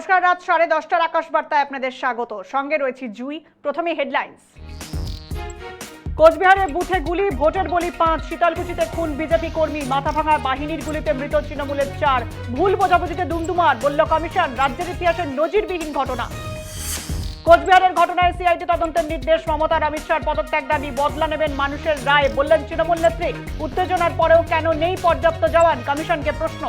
নমস্কার, রাত 10:30টার আকাশ বার্তায় আপনাদের স্বাগত। সঙ্গে রয়েছে জুই। প্রথমে হেডলাইন্স। কোচবিহারে বুথে গুলি, ভোটের বলি 5। শীতলকুচিতে খুন বিজেপি কর্মী, মাথাভাঙা বাহিনীর গুলিতে মৃত তৃণমূলের 4। ভুল বোঝাবুঝিতে দুমদুমার, বলল কমিশন। রাজ্যের ইতিহাসে নজিরবিহীন ঘটনা। কোচবিহারের ঘটনায় সিআইডি তদন্তের নির্দেশ মমতার। অমিত শাহর পদত্যাগ দাবি, বদলা নেবেন মানুষের রায়, বললেন তৃণমূল নেত্রী। উত্তেজনার পরেও কেন নেই পর্যাপ্ত জওয়ান, কমিশনকে প্রশ্ন।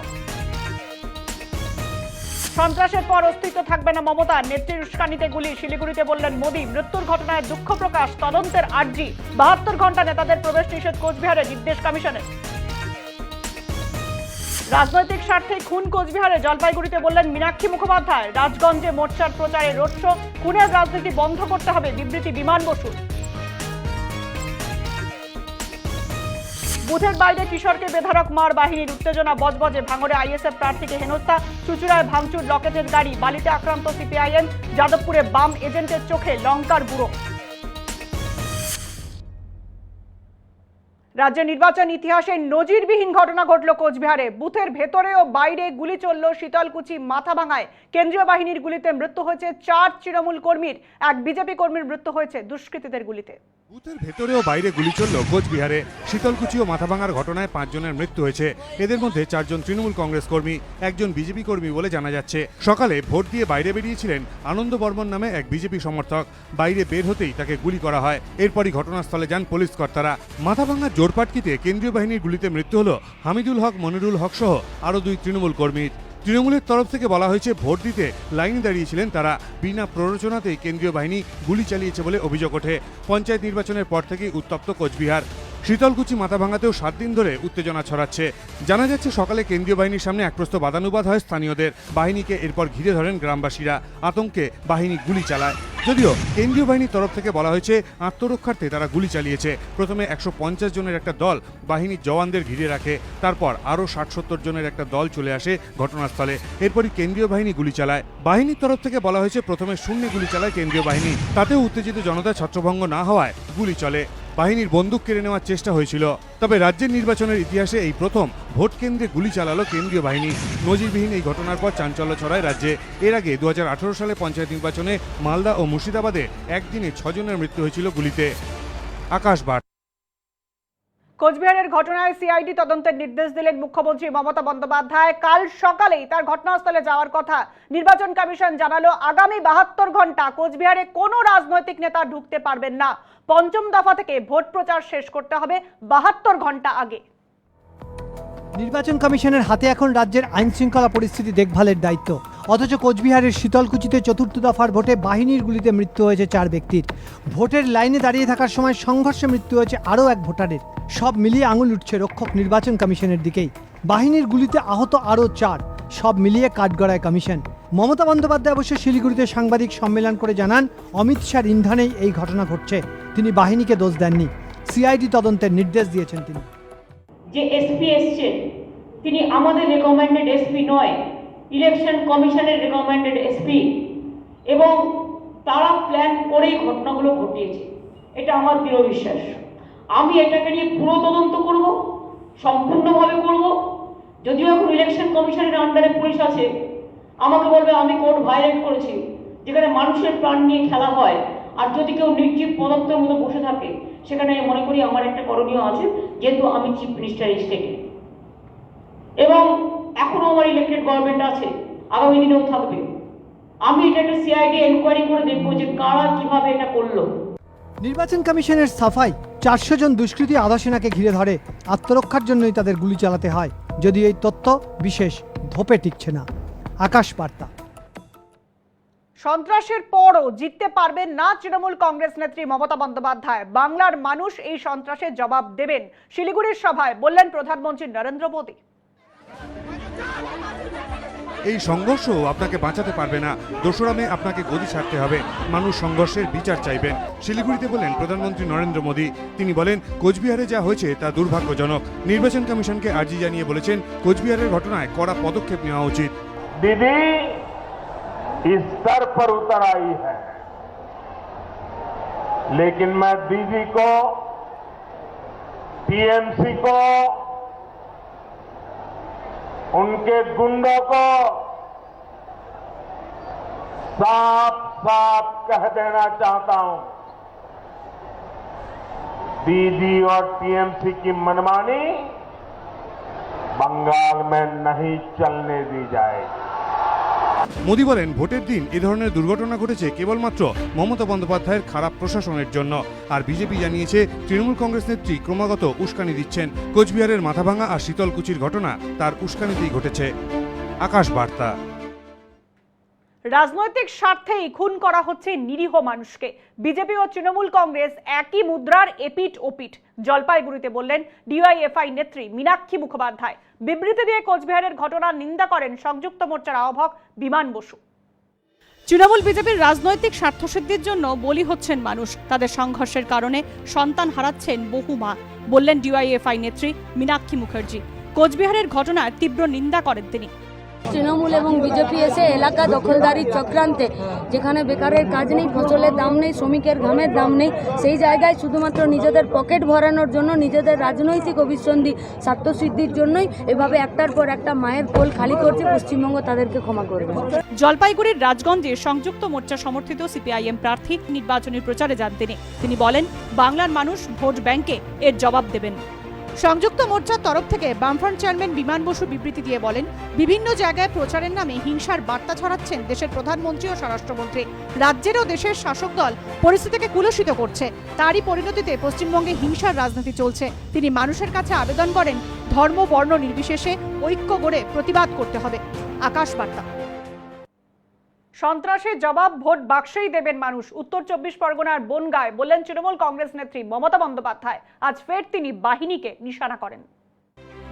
সন্ত্রাসের পর অস্তিত্ব থাকবে না মমতার, নেত্রীর উস্কানিতে গুলি, শিলিগুড়িতে বললেন মোদী। মৃত্যুর ঘটনায় দুঃখ প্রকাশ, তদন্তের আর্জি। 72 ঘন্টা নেতাদের প্রবেশ নিষেধ কোচবিহারে, নির্দেশ কমিশনের। রাজনৈতিক স্বার্থে খুন কোচবিহারে, জলপাইগুড়িতে বললেন মীনাক্ষী মুখোপাধ্যায়। রাজগঞ্জে মোর্চার প্রচারে রোড শো, খুনের রাজনীতি বন্ধ করতে হবে, বিবৃতি বিমান বসুর। বুথের বাইরে কিশোরকে বেধড়ক মার বাহিনীর, উত্তেজনা বজবজে। ভাঙড়ে আইএসএফ প্রার্থীকে হেনস্থা, চুচুড়ায় ভাঙচুর রকেটের গাড়ি, বালিতে আক্রান্ত সিপিআইএম, যাদবপুরে বাম এজেন্টের চোখে লঙ্কার বুড়ো। রাজ্যের নির্বাচন ইতিহাসে নজিরবিহীন ঘটনা ঘটল কোচবিহারে। বুথের ভেতরে ও বাইরে গুলি চলল। শীতলকুচি মাথাভাঙায় কেন্দ্রীয় বাহিনীর গুলিতে মৃত্যু হয়েছে 4 তৃণমূল কর্মীর, 1 বিজেপি কর্মীর মৃত্যু হয়েছে দুষ্কৃতীদের গুলিতে। বুথের ভেতরে ও বাইরে গুলি চলল কোচবিহারে। শীতলকুচি ও মাথাভাঙার ঘটনায় 5 জনের মৃত্যু হয়েছে। এদের মধ্যে 4 জন তৃণমূল কংগ্রেস কর্মী, 1 জন বিজেপি কর্মী বলে জানা যাচ্ছে। সকালে ভোট দিয়ে বাইরে বেরিয়েছিলেন আনন্দ বর্মন নামে এক বিজেপি সমর্থক। বাইরে বের হতেই তাকে গুলি করা হয়। এরপরই ঘটনাস্থলে যান পুলিশ কর্তারা। মাথাভাঙার জোরপাটকিতে কেন্দ্রীয় বাহিনীর গুলিতে মৃত্যু হল হামিদুল হক, মনিরুল হক সহ আরও 2 তৃণমূল কর্মীর। তৃণমূলের তরফ থেকে বলা হয়েছে ভোট দিতে লাইনে দাঁড়িয়েছিলেন তারা। বিনা প্ররোচনাতেই কেন্দ্রীয় বাহিনী গুলি চালিয়েছে বলে অভিযোগ ওঠে। পঞ্চায়েত নির্বাচনের পর থেকেই উত্তপ্ত কোচবিহার। শীতলকুচি মাথাভাঙাতেও 7 দিন ধরে উত্তেজনা ছড়াচ্ছে। জানা যাচ্ছে সকালে কেন্দ্রীয় বাহিনীর সামনে এক প্রস্ত বাদানুবাদ হয় স্থানীয়দের। বাহিনীকে এরপর ঘিরে ধরেন গ্রামবাসীরা। আতঙ্কে বাহিনী গুলি চালায়। যদিও কেন্দ্রীয় বাহিনীর তরফ থেকে বলা হয়েছে আত্মরক্ষার্থে তারা গুলি চালিয়েছে। প্রথমে 150 জনের একটা দল বাহিনীর জওয়ানদের ঘিরে রাখে। তারপর আরও 60-70 জনের একটা দল চলে আসে ঘটনাস্থলে। এরপরই কেন্দ্রীয় বাহিনী গুলি চালায়। বাহিনীর তরফ থেকে বলা হয়েছে প্রথমে শূন্যে গুলি চালায় কেন্দ্রীয় বাহিনী। তাতেও উত্তেজিত জনতা ছত্রভঙ্গ না হওয়ায় গুলি চলে। বাহিনীর বন্দুক কেড়ে নেওয়ার চেষ্টা হয়েছিল। তবে রাজ্যের নির্বাচনের ইতিহাসে এই প্রথম ভোট কেন্দ্রে গুলি চালালো কেন্দ্রীয় বাহিনী। নজিরবিহীন এই ঘটনার পর চাঞ্চল্য ছড়ায় রাজ্যে। এর আগে 2018 সালে পঞ্চায়েত নির্বাচনে মালদা ও মুর্শিদাবাদে একদিনে 6 জনের মৃত্যু হয়েছিল গুলিতে। আকাশ বার্তা। কোচবিহারের ঘটনায় সিআইডি তদন্তের নির্দেশ দিলেন মুখ্যমন্ত্রী মমতা বন্দ্যোপাধ্যায়। কাল সকালেই তার ঘটনাস্থলে যাওয়ার কথা। নির্বাচন কমিশন জানালো আগামী 72 ঘন্টা কোচবিহারে কোনো রাজনৈতিক নেতা ঢুকতে পারবেন না। 5ম দফা থেকে ভোট প্রচার শেষ করতে হবে 72 ঘন্টা আগে। নির্বাচন কমিশনের হাতে এখন রাজ্যের আইন শৃঙ্খলা পরিস্থিতি দেখভালের দায়িত্ব। অথচ কোচবিহারের শীতলকুচিতে 4র্থ দফার ভোটে বাহিনীর গুলিতে মৃত্যু হয়েছে 4 ব্যক্তির। ভোটের লাইনে দাঁড়িয়ে থাকার সময় সংঘর্ষে মৃত্যু হয়েছে আরও 1 ভোটারের। সব মিলিয়ে আঙুল উঠছে রক্ষক নির্বাচন কমিশনের দিকেই। বাহিনীর গুলিতে আহত আরও 4। সব মিলিয়ে কাঠগড়ায় কমিশন। মমতা বন্দ্যোপাধ্যায় অবশ্য শিলিগুড়িতে সাংবাদিক সম্মেলন করে জানান অমিত শাহর ইন্ধনেই এই ঘটনা ঘটছে। তিনি বাহিনীকে দোষ দেননি, সিআইডি তদন্তের নির্দেশ দিয়েছেন তিনি। যে এসপি এসছে তিনি আমাদের রেকমেন্ডেড এসপি নয়, ইলেকশন কমিশনের রেকমেন্ডেড এসপি, এবং তারা প্ল্যান করেই ঘটনাগুলো ঘটিয়েছে। এটা আমার দৃঢ় বিশ্বাস। আমি এটাকে নিয়ে পুরো তদন্ত করব, সম্পূর্ণভাবে করব। যদিও এখন ইলেকশন কমিশনের আন্ডারে পুলিশ আছে, আমাকে বলবে আমি কোর্ট ভায়োলেট করেছি, যেখানে মানুষের প্রাণ নিয়ে খেলা হয়। আর যদি কেউ নির্জীব পদার্থের মতো বসে থাকে, সেখানে মনে করি আমার একটা করণীয় আছে, যেহেতু আমি চিফ মিনিস্টার এই স্টেটে, এবং এখনো আমার ইলেক্টেড গভর্নমেন্ট আছে, আগামী দিনেও থাকবে। আমি এটা একটা সিআইডি এনকোয়ারি করে দেখবো যে কারা কিভাবে এটা করলো। নির্বাচন কমিশনের সাফাই, 400 জন দুষ্কৃতী আধা সেনাকে ঘিরে ধরে। আত্মরক্ষার জন্যই তাদের গুলি চালাতে হয়। যদি এই তথ্য বিশেষ ধোপে টিকছে না। আকাশ বার্তা। সন্ত্রাসের পরও জিততে পারবেন না তৃণমূল কংগ্রেস নেত্রী মমতা বন্দ্যোপাধ্যায়। বাংলার মানুষ এই সন্ত্রাসের জবাব দেবেন। শিলিগুড়ির সভায় বললেন প্রধানমন্ত্রী নরেন্দ্র মোদী। এই সংঘর্ষ আপনাকে বাঁচাতে পারবে না। দোসরা মে আপনাকে গদি ছাড়তে হবে। মানুষ সংঘর্ষের বিচার চাইবেন। শিলিগুড়িতে বলেন প্রধানমন্ত্রী নরেন্দ্র মোদী। তিনি বলেন কোচবিহারে যা হয়েছে তা দুর্ভাগ্যজনক। নির্বাচন কমিশনকে আর্জি জানিয়ে বলেছেন কোচবিহারের ঘটনায় কড়া পদক্ষেপ নেওয়া উচিত। दीदी इस स्तर पर उतर आई है, लेकिन मैं दीदी को, टीएमसी को, उनके गुंडों को साफ साफ कह देना चाहता हूं, दीदी और टीएमसी की मनमानी बंगाल में नहीं चलने दी जाएगी। মোদী বলেন ভোটের দিন এ ধরনের দুর্ঘটনা ঘটেছে কেবলমাত্র মমতা বন্দ্যোপাধ্যায়ের খারাপ প্রশাসনের জন্য। আর বিজেপি জানিয়েছে তৃণমূল কংগ্রেস নেত্রী ক্রমাগত উস্কানি দিচ্ছেন। কোচবিহারের মাথাভাঙা আর শীতলকুচির ঘটনা তার উস্কানিতেই ঘটেছে। আকাশ বার্তা। রাজনৈতিক স্বার্থেই খুন করা হচ্ছে নিরীহ মানুষকে। বিজেপি ও তৃণমূল কংগ্রেস একই মুদ্রার এপিঠ ওপিঠ। জলপাইগুড়িতে বললেন ডিওয়াইএফআই নেত্রী মীনাক্ষী মুখোপাধ্যায়। বিবৃতি দিয়ে কোচবিহারের ঘটনার নিন্দা করেন সংযুক্ত মোর্চার আহ্বায়ক বিমান বসু। তৃণমূল বিজেপির রাজনৈতিক স্বার্থসিদ্ধির জন্য বলি হচ্ছেন মানুষ। তাদের সংঘর্ষের কারণে সন্তান হারাচ্ছেন বহু মা, বললেন ডিওয়াইএফআই নেত্রী মীনাক্ষী মুখার্জি। কোচবিহারের ঘটনার তীব্র নিন্দা করেন তিনি। তৃণমূল এবং বিজেপি এসে এলাকা দখলদারির চক্রান্তে, যেখানে বেকারের কাজ নেই, ফসলের দাম নেই, শ্রমিকের ঘামের দাম নেই, সেই জায়গায় শুধুমাত্র নিজেদের পকেট ভরানোর জন্য, নিজেদের রাজনৈতিক অভিসন্ধি স্বার্থসিদ্ধির জন্যই এভাবে একটার পর একটা মায়ের কোল খালি করছে। পশ্চিমবঙ্গ তাদেরকে ক্ষমা করবে। জলপাইগুড়ির রাজগঞ্জে সংযুক্ত মোর্চা সমর্থিত সিপিআইএম প্রার্থী নির্বাচনী প্রচারে যান তিনি বলেন বাংলার মানুষ ভোট ব্যাংকে এর জবাব দেবেন। সংযুক্ত মোর্চার তরফ থেকে বামফ্রন্ট চেয়ারম্যান বিমান বসু বিবৃতি দিয়ে বলেন বিভিন্ন জায়গায় প্রচারের নামে হিংসার বার্তা ছড়াচ্ছেন দেশের প্রধানমন্ত্রী ও স্বরাষ্ট্রমন্ত্রী। রাজ্যের ও দেশের শাসক দল পরিস্থিতিকে কুলুষিত করছে, তারই পরিণতিতে পশ্চিমবঙ্গে হিংসার রাজনীতি চলছে। তিনি মানুষের কাছে আবেদন করেন ধর্ম বর্ণ নির্বিশেষে ঐক্য গড়ে প্রতিবাদ করতে হবে। আকাশ বার্তা। সন্ত্রাসের জবাব ভোট বাক্সেই দেবেন মানুষ। উত্তর 24 পরগনার বনগাঁয় বললেন তৃণমূল কংগ্রেস নেত্রী মমতা বন্দ্যোপাধ্যায়। আজ ফের তিনি বাহিনীকে নিশানা করেন।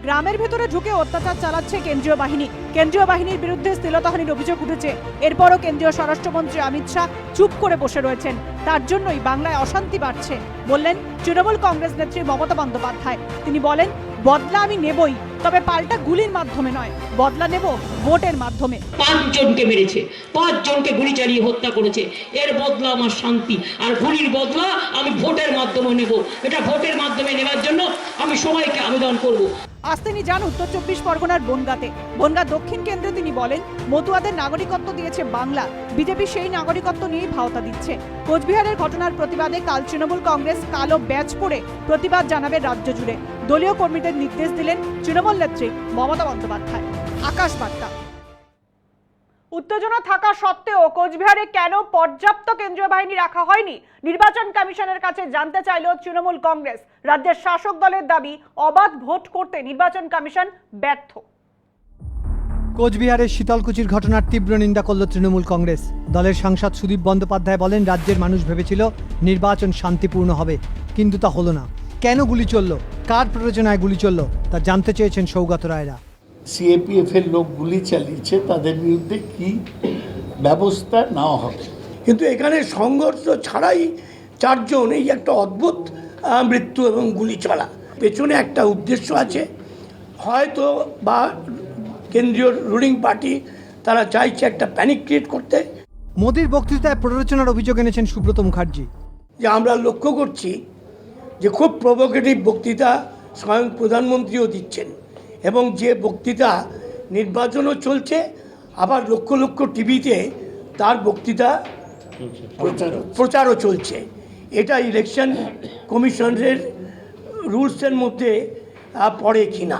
গ্রামের ভেতরে ঢুকে অত্যাচার চালাচ্ছে কেন্দ্রীয় বাহিনী। কেন্দ্রীয় বাহিনীর বিরুদ্ধে শ্লীলতাহানির অভিযোগ উঠেছে। এরপরও কেন্দ্রীয় স্বরাষ্ট্রমন্ত্রী অমিত শাহ চুপ করে বসে রয়েছেন। তার জন্যই বাংলায় অশান্তি বাড়ছে, বললেন তৃণমূল কংগ্রেস নেত্রী মমতা বন্দ্যোপাধ্যায়। তিনি বলেন বদলা আমি নেবই, তবে পাল্টা গুলির মাধ্যমে নয়, বদলা নেব ভোটের মাধ্যমে। 5 জনকে মেরেছে, 5 জনকে গুলি চালিয়ে হত্যা করেছে। এর বদলা আমার শান্তি, আর গুলির বদলা আমি ভোটের মাধ্যমে নেব। এটা ভোটের মাধ্যমে নেওয়ার জন্য আমি সবাইকে আবেদন করব। আজ তিনি যান উত্তর 24 পরগনার বনগাঁতে। বনগাঁ দক্ষিণ কেন্দ্রে তিনি বলেন মতুয়াদের নাগরিকত্ব দিয়েছে বাংলা, বিজেপি সেই নাগরিকত্ব নিয়েই ভাওতা দিচ্ছে। কোচবিহারের ঘটনার প্রতিবাদে কাল তৃণমূল কংগ্রেস কালো ব্যাজ পরে প্রতিবাদ জানাবে রাজ্য জুড়ে। দলীয় কর্মীদের নির্দেশ দিলেন তৃণমূল নেত্রী মমতা বন্দ্যোপাধ্যায়। আকাশ বার্তা। উত্তেজনা থাকা সত্ত্বেও কোচবিহারে কেন পর্যাপ্ত কেন্দ্রীয় বাহিনী রাখা হয়নি নির্বাচন কমিশনের কাছে জানতে চাইল তৃণমূল কংগ্রেস। রাজ্যের শাসক দলের দাবি অবাধ ভোট করতে নির্বাচন কমিশন ব্যর্থ। কোচবিহারের শীতলকুচির ঘটনার তীব্র নিন্দা করল তৃণমূল কংগ্রেস। দলের সাংসদ সুদীপ বন্দ্যোপাধ্যায় বলেন রাজ্যের মানুষ ভেবেছিল নির্বাচন শান্তিপূর্ণ হবে, কিন্তু তা হলো না। কেন গুলি চলল, কার প্ররোচনায় গুলি চলল, তা জানতে চেয়েছেন সৌগত রায়রা। সিএপিএফ এর লোক গুলি চালিয়েছে, তাদের বিরুদ্ধে কি ব্যবস্থা নেওয়া হবে। কিন্তু এখানে সংঘর্ষ ছাড়াই 4 জন, এই একটা অদ্ভুত মৃত্যু এবং গুলি চলা, পেছনে একটা উদ্দেশ্য আছে হয়তো, বা কেন্দ্রীয় রুলিং পার্টি তারা চাইছে একটা প্যানিক ক্রিয়েট করতে। মোদির বক্তৃতায় প্ররোচনার অভিযোগ এনেছেন সুব্রত মুখার্জি। যে আমরা লক্ষ্য করছি যে খুব প্রভোকেটিভ বক্তৃতা স্বয়ং প্রধানমন্ত্রীও দিচ্ছেন, এবং যে বক্তৃতা নির্বাচনও চলছে, আবার লক্ষ লক্ষ টিভিতে তার বক্তৃতা প্রচারও চলছে। এটা ইলেকশন কমিশনের রুলসের মধ্যে পড়ে কিনা।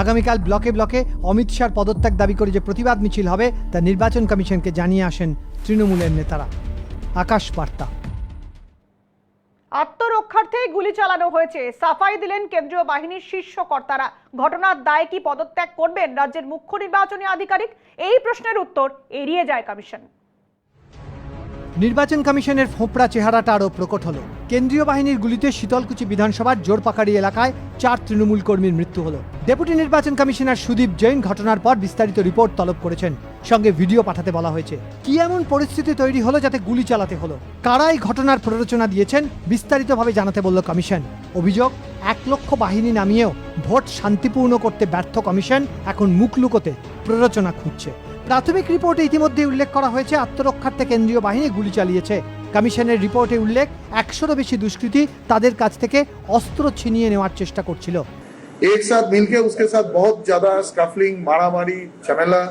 আগামীকাল ব্লকে ব্লকে অমিত শাহর পদত্যাগ দাবি করে যে প্রতিবাদ মিছিল হবে তা নির্বাচন কমিশনকে জানিয়ে আসেন তৃণমূলের নেতারা। আকাশ বার্তা। আত্মরক্ষার্থে গুলি চালানো হয়েছে, সাফাই দিলেন কেন্দ্রীয় বাহিনীর শীর্ষ কর্তারা। ঘটনার দায় কি পদত্যাগ করবেন রাজ্যের মুখ্য নির্বাচনী আধিকারিক? এই প্রশ্নের উত্তর এড়িয়ে যায় কমিশন। নির্বাচন কমিশনের ফোঁপড়া চেহারাটা আরও প্রকট হলো। কেন্দ্রীয় বাহিনীর গুলিতে শীতলকুচি বিধানসভার জোরপাকাড়ি এলাকায় 4 তৃণমূল কর্মীর মৃত্যু হলো। ডেপুটি নির্বাচন কমিশনার সুদীপ জৈন ঘটনার পর বিস্তারিত রিপোর্ট তলব করেছেন, সঙ্গে ভিডিও পাঠাতে বলা হয়েছে। কি এমন পরিস্থিতি তৈরি হলো যাতে গুলি চালাতে হলো, কারা এই ঘটনার প্ররোচনা দিয়েছেন বিস্তারিতভাবে জানাতে বলল কমিশন। অভিযোগ 1 লক্ষ বাহিনী নামিয়েও ভোট শান্তিপূর্ণ করতে ব্যর্থ কমিশন এখন মুখ লুকোতে প্ররোচনা খুঁজছে। প্রাথমিক রিপোর্টে ইতিমধ্যে উল্লেখ করা হয়েছে আত্মরক্ষার্থে কেন্দ্রীয় বাহিনী গুলি চালিয়েছে। কমিশনের রিপোর্টে উল্লেখ 100-এরও বেশি দুষ্কৃতী তাদের কাছ থেকে অস্ত্র ছিনিয়ে নেওয়ার চেষ্টা করছিল। एक साथ मिलके उसके साथ बहुत ज्यादा स्कफलिंग, मारामारी, झमेला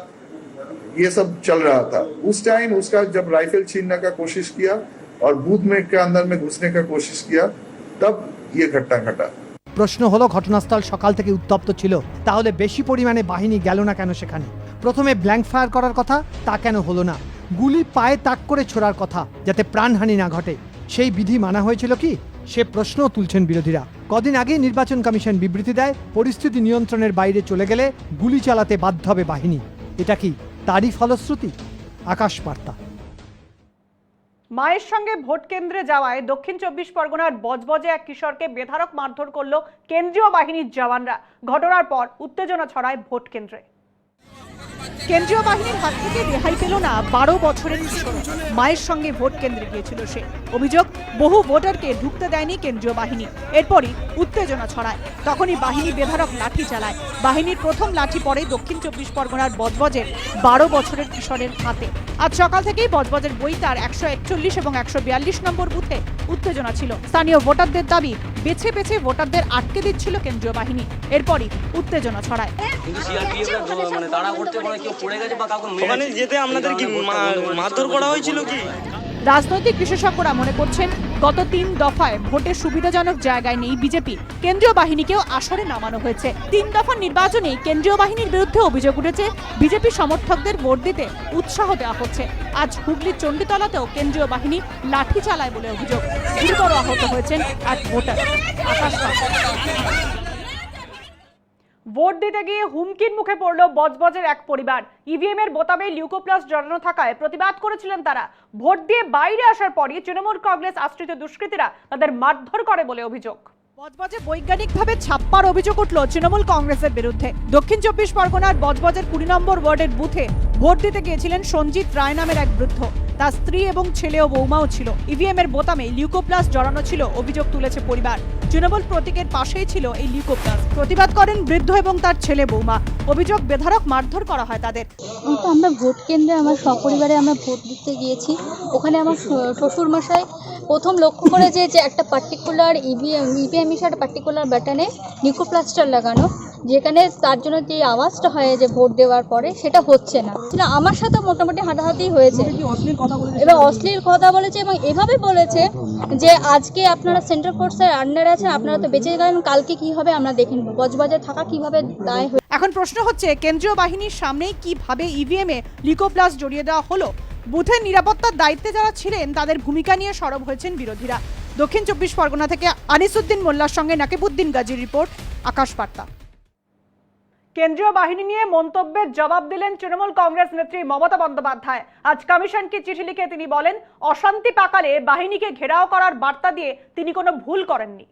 ये सब चल रहा था। उस टाइम उसका जब राइफल छीनने का कोशिश किया और बूथ में के अंदर में घुसने का कोशिश किया, तब ये घटना घटा। প্রশ্ন হলো ঘটনাস্থল সকাল থেকে উত্তপ্ত ছিল, তাহলে বেশি পরিমাণে বাহিনী গেল না কেন সেখানে? প্রথমে ব্ল্যাঙ্ক ফায়ার করার কথা, তা কেন হলো না? গুলি পায়ে তাক করে ছোড়ার কথা, যাতে প্রাণহানি না ঘটে, সেই বিধি মানা হয়েছিল কি? সে প্রশ্নও তুলছেন বিরোধীরা। কদিন আগেই নির্বাচন কমিশন বিবৃতি দেয়, পরিস্থিতি নিয়ন্ত্রণের বাইরে চলে গেলে গুলি চালাতে বাধ্য হবে বাহিনী। এটা কি তারই ফলশ্রুতি? আকাশ বার্তা। মায়ের সঙ্গে ভোট কেন্দ্রে যাওয়ায় দক্ষিণ 24 পরগনার বজবজে এক কিশোরকে বেধড়ক মারধর করলো কেন্দ্রীয় বাহিনীর জওয়ানরা। ঘটনার পর উত্তেজনা ছড়ায় ভোট কেন্দ্রে। কেন্দ্রীয় বাহিনীর হাত থেকে রেহাই পেল না 12 বছরের কিশোর। মায়ের সঙ্গে ভোট কেন্দ্রে গিয়েছিল সে। অভিযোগ, বহু ভোটারকে ঢুকতে দেয়নি কেন্দ্রীয় বাহিনী। এরপরই উত্তেজনা ছড়ায়। তখনই বাহিনী বেধড়ক লাঠি চালায়। বাহিনীর প্রথম লাঠি পড়ে দক্ষিণ 24 পরগনার বজবজের 12 বছরের কিশোরের হাতে। আজ সকাল থেকেই বজবজের বইতার 141 এবং 142 নম্বর বুথে উত্তেজনা ছিল। স্থানীয় ভোটারদের দাবি, বেছে বেছে ভোটারদের আটকে দিচ্ছিল কেন্দ্রীয় বাহিনী। এরপরই উত্তেজনা ছড়ায়। রাজনৈতিক বিশেষজ্ঞরা মনে করছেন, গত 3 দফায় ভোটের সুবিধাজনক জায়গায় নেই বিজেপি। কেন্দ্রীয় বাহিনীকেও আসরে নামানো হয়েছে। 3 দফার নির্বাচনে কেন্দ্রীয় বাহিনীর বিরুদ্ধে অভিযোগ উঠেছে, বিজেপি সমর্থকদের ভোট দিতে উৎসাহ দেওয়া হচ্ছে। আজ হুগলির চণ্ডীতলাতেও কেন্দ্রীয় বাহিনী লাঠি চালায় বলে অভিযোগ। গুরুতর আহত হয়েছেন এক ভোটার। ভোট দিতে গিয়ে হুমকির মুখে পড়ল বজবজের এক পরিবার। ইভিএম এর বোতামে লিউকোপ্লাস জড়ানো থাকায় প্রতিবাদ করেছিলেন তারা। ভোট দিয়ে বাইরে আসার পরই তৃণমূল কংগ্রেস আশ্রিত দুষ্কৃতীরা তাদের মারধর করে বলে অভিযোগ। বজবজে বৈজ্ঞানিকভাবে ছাপ্পার অভিযোগ উঠল তৃণমূল কংগ্রেসের বিরুদ্ধে। দক্ষিণ 24 পরগনার বজবজের 20 নম্বর ওয়ার্ডের বুথে ভোট দিতে গিয়েছিলেন সঞ্জিত রায় নামের এক বৃদ্ধ। তার স্ত্রী এবং ছেলে ও বৌমাও ছিল। ইভিএম এর বোতামে লিউকোপ্লাস জড়ানো ছিল, অভিযোগ তুলেছে পরিবার। তৃণমূল প্রতীকের পাশেই ছিল এই লিউকোপ্লাস। প্রতিবাদ করেন বৃদ্ধ এবং তার ছেলে বৌমা। অভিযোগ, বেধড়ক মারধর করা হয় তাদের। আমরা ভোট কেন্দ্রে আমার সপরিবারে আমরা ভোট দিতে গিয়েছি। ওখানে আমার শ্বশুর মশাই প্রথম লক্ষ্য করেছে যে একটা পার্টিকুলার ইভিএম একটা পার্টিকুলার বাটনে লিউকোপ্লাস্টার লাগানো, যেখানে তার জন্য যে আওয়াজটা হয় যে ভোট দেওয়ার পরে, সেটা হচ্ছে না। আমার সাথে মোটামুটি হাঁটাহাঁটি হয়েছে এবং অশ্লীল কথা বলেছে এবং এভাবে বলেছে যে আজকে আপনারা সেন্ট্রাল ফোর্সের আন্ডারে আছেন, আপনারা তো বেঁচে গেলেন, কালকে কি হবে আমরা দেখে নেব। বজবজে থাকা কিভাবে দায় হয়ে। এখন প্রশ্ন হচ্ছে, কেন্দ্রীয় বাহিনীর সামনেই কিভাবে ইভিএম এ লিউকোপ্লাস জড়িয়ে দেওয়া হলো? বুথের নিরাপত্তার দায়িত্বে যারা ছিলেন তাদের ভূমিকা নিয়ে সরব হয়েছেন বিরোধীরা। দক্ষিণ 24 পরগনা থেকে আনিসুদ্দিন মোল্লার সঙ্গে নাকিবউদ্দিন গাজীর রিপোর্ট, আকাশ বার্তা। কেন্দ্রীয় বাহিনী নিয়ে মন্তব্যের জবাব দিলেন তৃণমূল কংগ্রেস নেত্রী মমতা বন্দ্যোপাধ্যায়। আজ কমিশনকে চিঠি লিখে তিনি বলেন, অশান্তি পাকালে বাহিনীকে ঘেরাও করার বার্তা দিয়ে তিনি কোনো ভুল করেননি।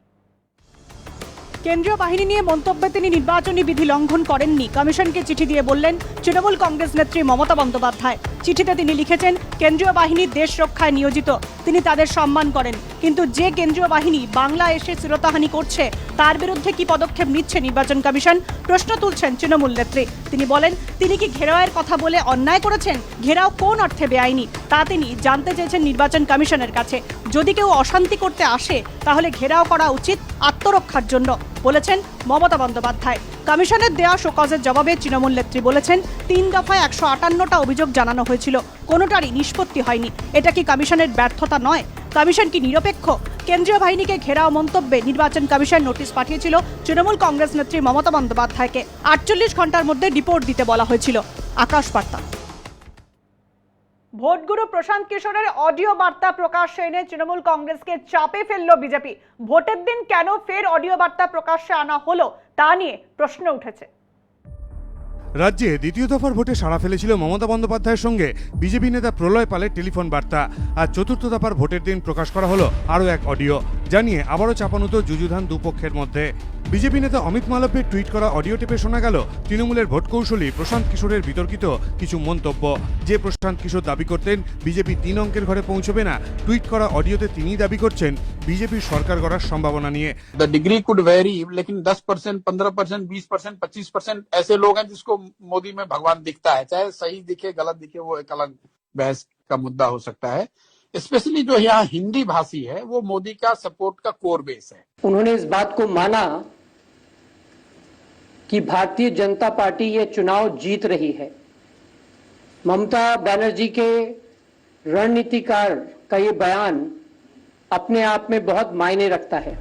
কেন্দ্রীয় বাহিনী নিয়ে মন্তব্যে তিনি নির্বাচনী বিধি লঙ্ঘন করেননি। কমিশনকে চিঠি দিয়ে বললেন তৃণমূল কংগ্রেস নেত্রী মমতা বন্দ্যোপাধ্যায়। চিঠিতে তিনি লিখেছেন, কেন্দ্রীয় বাহিনী দেশ রক্ষায় নিয়োজিত, তিনি তাদের সম্মান করেন, কিন্তু যে কেন্দ্রীয় বাহিনী বাংলা এসে শ্লীলতাহানি করছে তার বিরুদ্ধে কি পদক্ষেপ নিচ্ছে নির্বাচন কমিশন? প্রশ্ন তুলছেন তৃণমূল নেত্রী। তিনি বলেন, তিনি কি ঘেরাওয়ের কথা বলে অন্যায় করেছেন? ঘেরাও কোন অর্থে বেআইনি তা তিনি জানতে চেয়েছেন নির্বাচন কমিশনের কাছে। যদি কেউ অশান্তি করতে আসে তাহলে ঘেরাও করা উচিত আত্মরক্ষার জন্য, বলেছেন মমতা বন্দ্যোপাধ্যায়। কমিশনের দেয়া শোকজের জবাবে তৃণমূল নেত্রী বলেছেন, 3 দফায় 158টা অভিযোগ জানানো হয়েছিল, কোনোটারই নিষ্পত্তি হয়নি। এটা কি কমিশনের ব্যর্থতা নয়? কমিশন কি নিরপেক্ষ? কেন্দ্রীয় বাহিনীকে ঘেরাও মন্তব্যে নির্বাচন কমিশন নোটিশ পাঠিয়েছিল তৃণমূল কংগ্রেস নেত্রী মমতা বন্দ্যোপাধ্যায়কে। 48 ঘন্টার মধ্যে রিপোর্ট দিতে বলা হয়েছিল। আকাশ বার্তা। ভোটগুরু প্রশান্ত কিশোরের অডিও বার্তা প্রকাশ্যে এনে তৃণমূল কংগ্রেসকে চাপে ফেলল বিজেপি। ভোটের দিন কেন ফের অডিও বার্তা প্রকাশ্যে আনা হলো তা নিয়ে প্রশ্ন উঠেছে। রাজ্যে দ্বিতীয় দফার ভোটে সাড়া ফেলেছিল মমতা বন্দ্যোপাধ্যায়ের সঙ্গে বিজেপি নেতা প্রলয় পালের টেলিফোন বার্তা। আর চতুর্থ দফার ভোটের দিন প্রকাশ করা হলো আরও এক অডিও, জানিয়ে আবারও চাপানুতো যুযুধান দুপক্ষের মধ্যে। বিজেপি নেতা অমিত মালব্যের টুইট করা অডিও টেপে শোনা গেল তৃণমূলের ভোট কৌশলী প্রশান্ত কিশোরের বিতর্কিত কিছু মন্তব্য। যে প্রশান্ত কিশোর দাবি করতেন বিজেপি 3 অঙ্কের ঘরে পৌঁছবে না, টুইট করা অডিওতে তিনিই দাবি করছেন বিজেপির সরকার গড়ার সম্ভাবনা নিয়ে। The degree could vary, लेकिन 10%, 15%, 20%, 25% ऐसे लोग हैं जिसको मोदी में भगवान दिखता है, चाहे सही दिखे गलत दिखे, वो एक अलग बहस का मुद्दा हो सकता है। स्पेशली जो यहाँ हिंदी भाषी है वो मोदी का सपोर्ट का कोर बेस है। उन्होंने इस बात को माना कि भारतीय जनता पार्टी ये चुनाव जीत रही है ममता बनर्जी के रणनीतिकार का ये बयान अपने आप में बहुत मायने रखता है।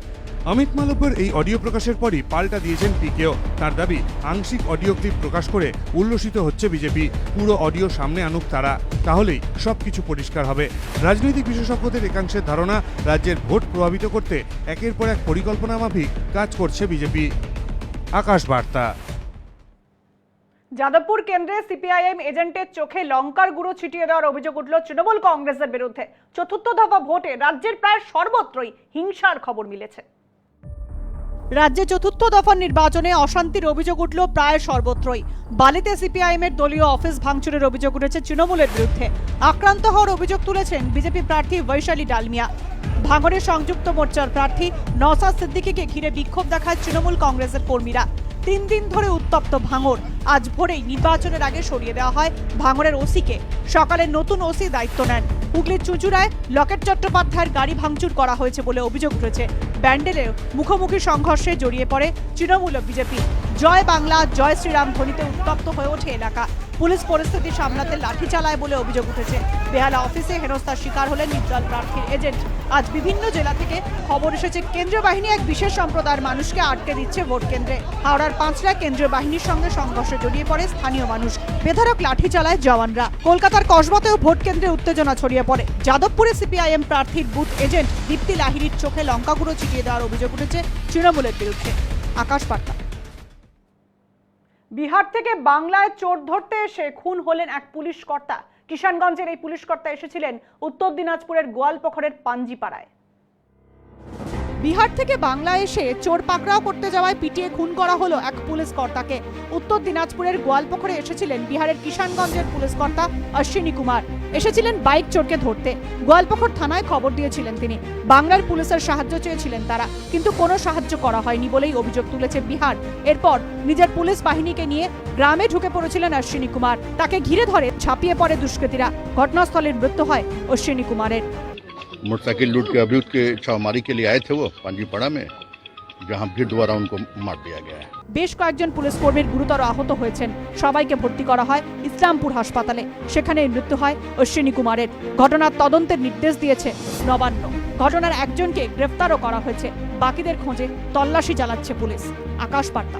অমিত মালব্যর এই অডিও প্রকাশের পরই পাল্টা দিয়েছেন পিকেও। তার দাবি আংশিক অডিও ক্লিপ প্রকাশ করে উল্লসিত হচ্ছে বিজেপি। পুরো অডিও সামনে আনুক তারা, তাহলেই সবকিছু পরিষ্কার হবে। রাজনৈতিক বিশেষজ্ঞদের একাংশের ধারণা, রাজ্যের ভোট প্রভাবিত করতে একের পর এক পরিকল্পনা মাফিক কাজ করছে বিজেপি। আকাশ বার্তা। যাদবপুর কেন্দ্রে সিপিআইএম এজেন্টের চোখে লঙ্কার গুঁড়ো ছিটিয়ে দেওয়ার অভিযোগ উঠল তৃণমূল কংগ্রেসের বিরুদ্ধে। চতুর্থ দফা ভোটে রাজ্যের প্রায় সর্বত্রই হিংসার খবর মিলেছে। রাজ্যে চতুর্থ দফার নির্বাচনে অশান্তির অভিযোগ উঠল প্রায় সর্বত্রই। বালিতে সিপিআইএম এর দলীয় অফিস ভাঙচুরের অভিযোগ উঠেছে তৃণমূলের বিরুদ্ধে। আক্রান্ত হওয়ার অভিযোগ তুলেছেন বিজেপি প্রার্থী বৈশালী ডালমিয়া। ভাঙড়ে সংযুক্ত মোর্চার প্রার্থী নওশাদ সিদ্দিকীকে ঘিরে বিক্ষোভ দেখায় তৃণমূল কংগ্রেসের কর্মীরা। 3 দিন ধরে উত্তপ্ত ভাঙড়। আজ ভোরেই নির্বাচনের আগে সরিয়ে দেওয়া হয় ভাঙড়ের ওসিকে। সকালে নতুন ওসি দায়িত্ব নেন। হুগলির চুঁচুড়ায় লকেট চট্টোপাধ্যায়ের গাড়ি ভাঙচুর করা হয়েছে বলে অভিযোগ উঠেছে। ব্যান্ডেলে মুখোমুখি সংঘর্ষে জড়িয়ে পড়ে তৃণমূল ও বিজেপি। জয় বাংলা জয় শ্রীরাম ধ্বনিতে উত্তপ্ত হয়ে ওঠে এলাকা। পুলিশ পরিস্থিতি সামলাতে লাঠি চালায় বলে অভিযোগ উঠেছে। বেহালা অফিসে হেনস্থার শিকার হলেন নির্দল প্রার্থীর এজেন্ট। আজ বিভিন্ন জেলা থেকে খবর এসেছে কেন্দ্রীয় বাহিনী এক বিশেষ সম্প্রদায়ের মানুষকে আটকে দিচ্ছে ভোট কেন্দ্রে। হাওড়ার পাঁচড়ায় কেন্দ্রীয় বাহিনীর সঙ্গে সংঘর্ষে জড়িয়ে পড়ে স্থানীয় মানুষ। বেধড়ক লাঠি চালায় জওয়ানরা। কলকাতার কসবাতেও ভোট কেন্দ্রে উত্তেজনা ছড়িয়ে পড়ে। যাদবপুরে সিপিআইএম প্রার্থীর বুথ এজেন্ট দীপ্তি লাহিড়ির চোখে লঙ্কা গুঁড়ো ছিটিয়ে দেওয়ার অভিযোগ উঠেছে তৃণমূলের বিরুদ্ধে। আকাশ বার্তা। বিহার থেকে বাংলায় চোর ধরতে এসে খুন হলেন এক পুলিশ কর্তা। কিষানগঞ্জের এই পুলিশ কর্তা এসেছিলেন উত্তর দিনাজপুরের গোয়ালপোখরের পাঞ্জিপাড়ায়। বিহার থেকে বাংলায় এসে চোর পাকড়াও করতে যাওয়ায় পিটিয়ে খুন করা হলো এক পুলিশ কর্তাকে। উত্তর দিনাজপুরের গোয়ালপোখরে এসেছিলেন বিহারের কিষানগঞ্জের পুলিশ কর্তা অশ্বিনী কুমার। এসেছিলেন বাইক চোরকে ধরতে। গোয়ালপোখর থানায় খবর দিয়েছিলেন তিনি। বাংলার পুলিশের সাহায্য চেয়েছিলেন তারা, কিন্তু কোনো সাহায্য করা হয়নি বলেই অভিযোগ তুলেছে বিহার। এরপর নিজের পুলিশ বাহিনীকে নিয়ে গ্রামে ঢুকে পড়েছিলেন অশ্বিনী কুমার। তাকে ঘিরে ধরে ঝাঁপিয়ে পড়ে দুষ্কৃতীরা। ঘটনাস্থলের মৃত্যু হয় অশ্বিনী কুমারের। मोटरसाइकिल लूट के अभियुक्त के छावमारी के लिए आए थे वो पांजीपाड़ा में, जहां फिर दोबारा उनको मार दिया गया है। বেশ কয়েকজন পুলিশ কর্মীর গুরুতর আহত হয়েছেন। সবাইকে ভর্তি করা হয় ইসলামপুর হাসপাতালে। সেখানে মৃত্যু হয় অশ্বিনী কুমারের। ঘটনার তদন্তের নির্দেশ দিয়েছে নবান্ন। ঘটনার একজনকে গ্রেফতারও করা হয়েছে। বাকিদের খোঁজে তল্লাশি চালাচ্ছে পুলিশ। আকাশ বার্তা।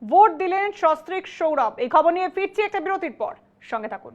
ভোট দিলেন সস্ত্রীক সৌরভ। এই খবর নিয়ে ফিরছি একটা বিরতির পর, সঙ্গে থাকুন।